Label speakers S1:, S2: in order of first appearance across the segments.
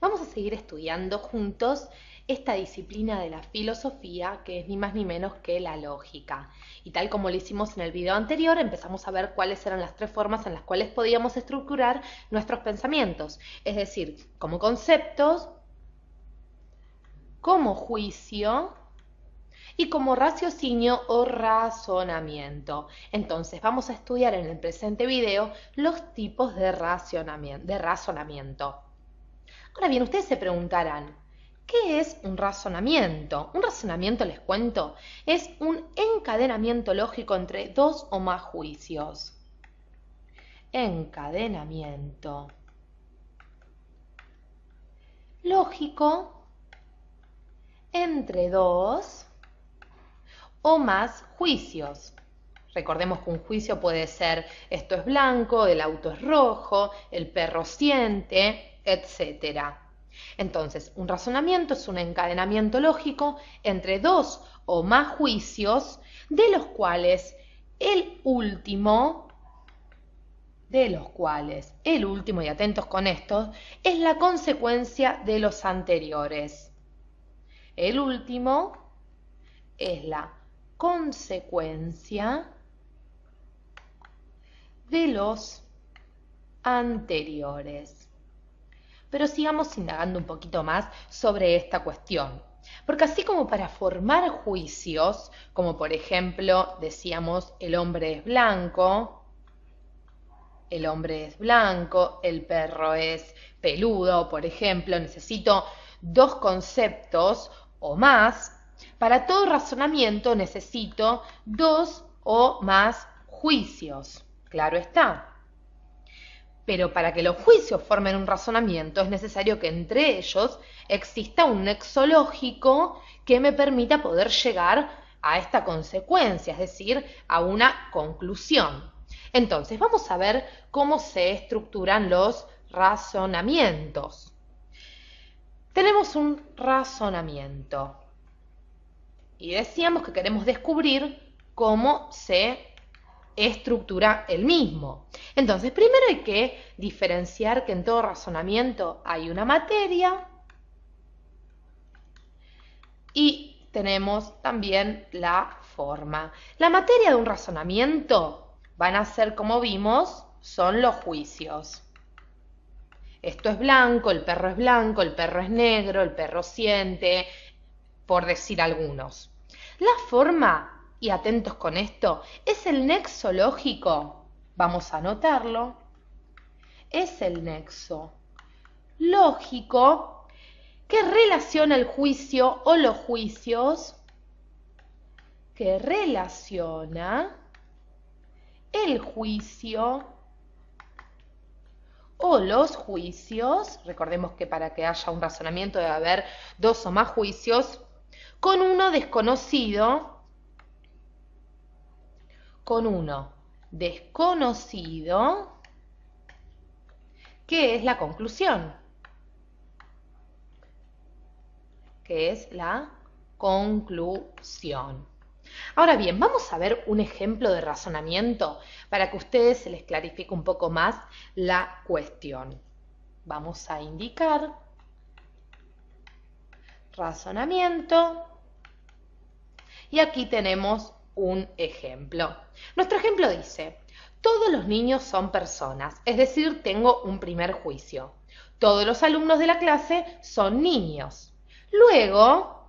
S1: Vamos a seguir estudiando juntos esta disciplina de la filosofía que es ni más ni menos que la lógica. Y tal como lo hicimos en el video anterior, empezamos a ver cuáles eran las tres formas en las cuales podíamos estructurar nuestros pensamientos. Es decir, como conceptos, como juicio y como raciocinio o razonamiento. Entonces vamos a estudiar en el presente video los tipos de razonamiento. Ahora bien, ustedes se preguntarán, ¿qué es un razonamiento? Un razonamiento, les cuento, es un encadenamiento lógico entre dos o más juicios. Encadenamiento lógico entre dos o más juicios. Recordemos que un juicio puede ser esto es blanco, el auto es rojo, el perro siente, etc. Entonces, un razonamiento es un encadenamiento lógico entre dos o más juicios, de los cuales el último, y atentos con esto, es la consecuencia de los anteriores. El último es la consecuencia de los anteriores. Pero sigamos indagando un poquito más sobre esta cuestión. Porque así como para formar juicios, como por ejemplo decíamos el hombre es blanco, el perro es peludo, por ejemplo, necesito dos conceptos o más. Para todo razonamiento necesito dos o más juicios, claro está. Pero para que los juicios formen un razonamiento es necesario que entre ellos exista un nexo lógico que me permita poder llegar a esta consecuencia, es decir, a una conclusión. Entonces, vamos a ver cómo se estructuran los razonamientos. Tenemos un razonamiento y decíamos que queremos descubrir cómo se estructura el mismo. Entonces, primero hay que diferenciar que en todo razonamiento hay una materia y tenemos también la forma. La materia de un razonamiento van a ser, como vimos, son los juicios. Esto es blanco, el perro es negro, el perro siente, por decir algunos. La forma, y atentos con esto, es el nexo lógico. Vamos a anotarlo. Es el nexo lógico que relaciona el juicio o los juicios, que relaciona el juicio o los juicios, recordemos que para que haya un razonamiento debe haber dos o más juicios, con uno desconocido, que es la conclusión. Ahora bien, vamos a ver un ejemplo de razonamiento para que a ustedes se les clarifique un poco más la cuestión. Vamos a indicar razonamiento y aquí tenemos un ejemplo. Nuestro ejemplo dice, todos los niños son personas, es decir, tengo un primer juicio. Todos los alumnos de la clase son niños. Luego,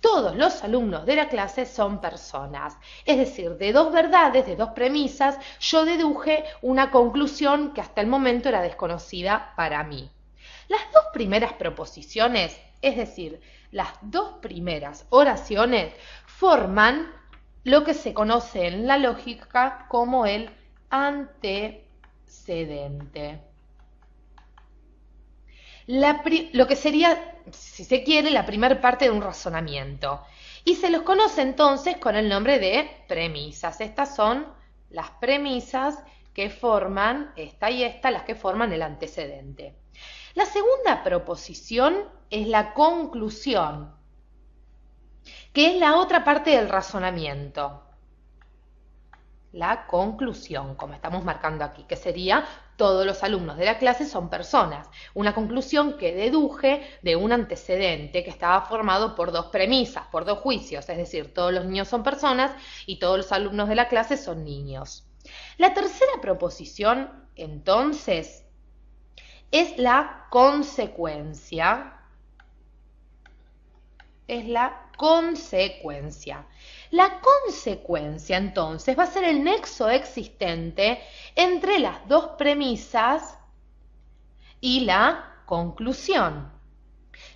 S1: todos los alumnos de la clase son personas. Es decir, de dos verdades, de dos premisas, yo deduje una conclusión que hasta el momento era desconocida para mí. Las dos primeras proposiciones, es decir, las dos primeras oraciones, forman lo que se conoce en la lógica como el antecedente. Lo que sería, si se quiere, la primera parte de un razonamiento. Y se los conoce entonces con el nombre de premisas. Estas son las premisas que forman, esta y esta, las que forman el antecedente. La segunda proposición es la conclusión, que es la otra parte del razonamiento. La conclusión, como estamos marcando aquí, que sería todos los alumnos de la clase son personas. Una conclusión que deduje de un antecedente que estaba formado por dos premisas, por dos juicios, es decir, todos los niños son personas y todos los alumnos de la clase son niños. La tercera proposición, entonces, es la consecuencia. Es la consecuencia. La consecuencia, entonces, va a ser el nexo existente entre las dos premisas y la conclusión.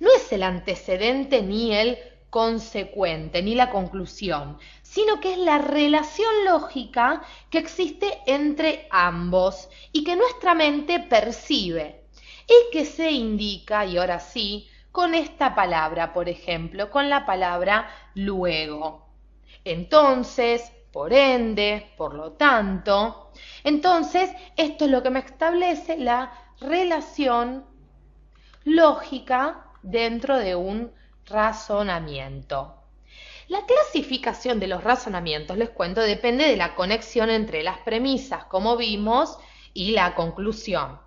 S1: No es el antecedente ni el consecuente, ni la conclusión, sino que es la relación lógica que existe entre ambos y que nuestra mente percibe y que se indica, y ahora sí, con esta palabra, por ejemplo, con la palabra luego. Entonces, por ende, por lo tanto, entonces esto es lo que me establece la relación lógica dentro de un razonamiento. La clasificación de los razonamientos, les cuento, depende de la conexión entre las premisas, como vimos, y la conclusión.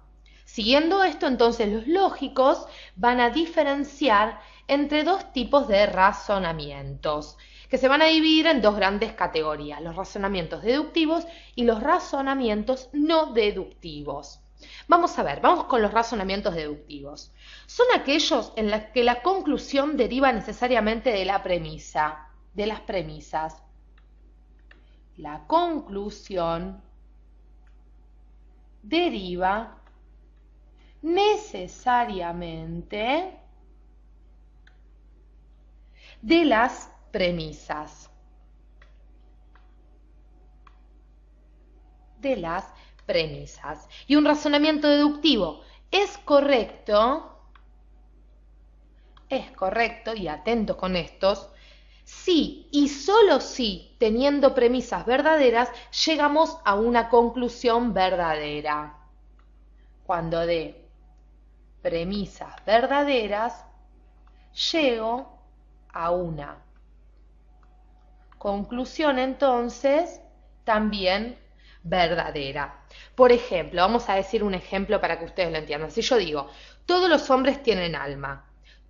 S1: Siguiendo esto, entonces, los lógicos van a diferenciar entre dos tipos de razonamientos, que se van a dividir en dos grandes categorías, los razonamientos deductivos y los razonamientos no deductivos. Vamos a ver, vamos con los razonamientos deductivos. Son aquellos en los que la conclusión deriva necesariamente de la premisa, de las premisas. La conclusión deriva necesariamente de las premisas. De las premisas. Y un razonamiento deductivo es correcto, y atentos con estos, si y solo si, teniendo premisas verdaderas, llegamos a una conclusión verdadera. Cuando de premisas verdaderas llego a una conclusión, entonces, también verdadera. Por ejemplo, vamos a decir un ejemplo para que ustedes lo entiendan. Si yo digo, todos los hombres tienen alma,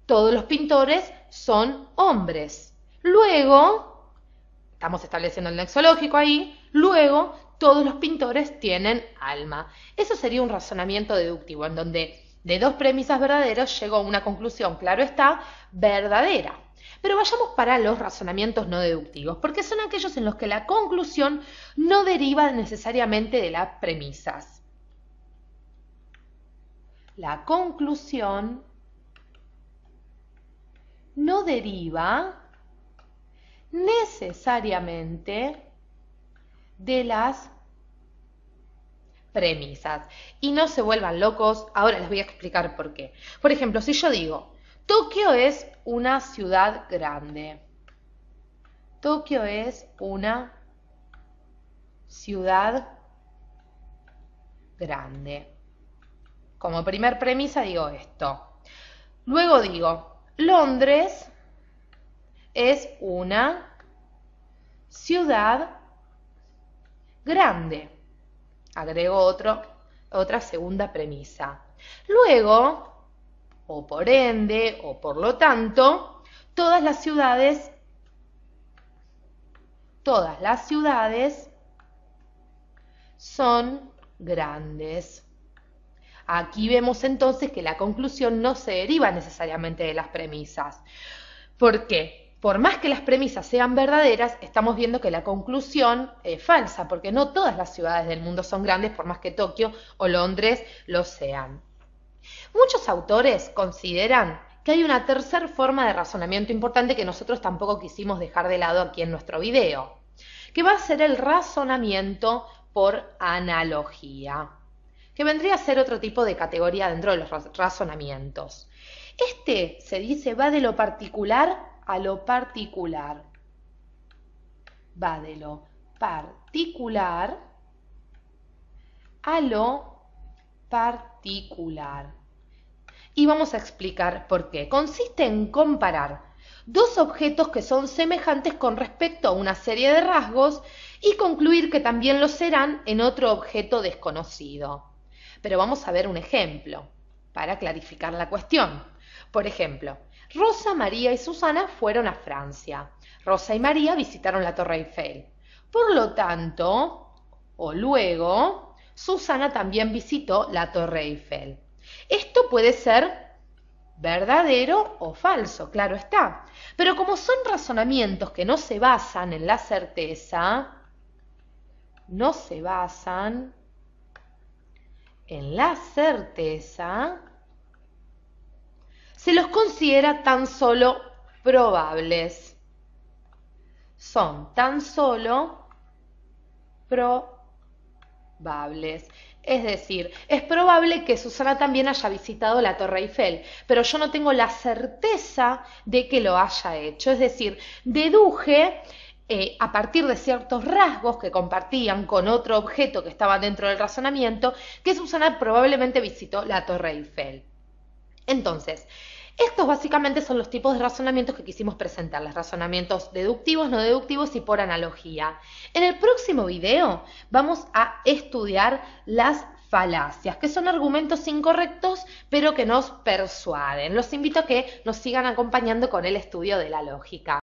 S1: todos los pintores son hombres. Luego, estamos estableciendo el nexo lógico ahí, luego todos los pintores tienen alma. Eso sería un razonamiento deductivo, en donde de dos premisas verdaderas llego a una conclusión, claro está, verdadera. Pero vayamos para los razonamientos no deductivos, porque son aquellos en los que la conclusión no deriva necesariamente de las premisas. La conclusión no deriva necesariamente de las premisas. Y no se vuelvan locos, ahora les voy a explicar por qué. Por ejemplo, si yo digo, Tokio es una ciudad grande. Tokio es una ciudad grande. Como primer premisa digo esto. Luego digo, Londres es una ciudad grande. Agrego otra segunda premisa. Luego, o por ende, o por lo tanto, todas las ciudades son grandes. Aquí vemos entonces que la conclusión no se deriva necesariamente de las premisas. ¿Por qué? Por más que las premisas sean verdaderas, estamos viendo que la conclusión es falsa, porque no todas las ciudades del mundo son grandes, por más que Tokio o Londres lo sean. Muchos autores consideran que hay una tercera forma de razonamiento importante que nosotros tampoco quisimos dejar de lado aquí en nuestro video, que va a ser el razonamiento por analogía, que vendría a ser otro tipo de categoría dentro de los razonamientos. Este, se dice, va de lo particular a lo particular. Va de lo particular a lo particular. Y vamos a explicar por qué. Consiste en comparar dos objetos que son semejantes con respecto a una serie de rasgos y concluir que también lo serán en otro objeto desconocido. pero vamos a ver un ejemplo para clarificar la cuestión. Por ejemplo, Rosa, María y Susana fueron a Francia. Rosa y María visitaron la Torre Eiffel. Por lo tanto, o luego, Susana también visitó la Torre Eiffel. Esto puede ser verdadero o falso, claro está. Pero como son razonamientos que no se basan en la certeza, se los considera tan solo probables. Son tan solo probables. Es decir, es probable que Susana también haya visitado la Torre Eiffel, pero yo no tengo la certeza de que lo haya hecho. Es decir, deduje a partir de ciertos rasgos que compartían con otro objeto que estaba dentro del razonamiento, que Susana probablemente visitó la Torre Eiffel. Entonces, estos básicamente son los tipos de razonamientos que quisimos presentarles, razonamientos deductivos, no deductivos y por analogía. En el próximo video vamos a estudiar las falacias, que son argumentos incorrectos pero que nos persuaden. Los invito a que nos sigan acompañando con el estudio de la lógica.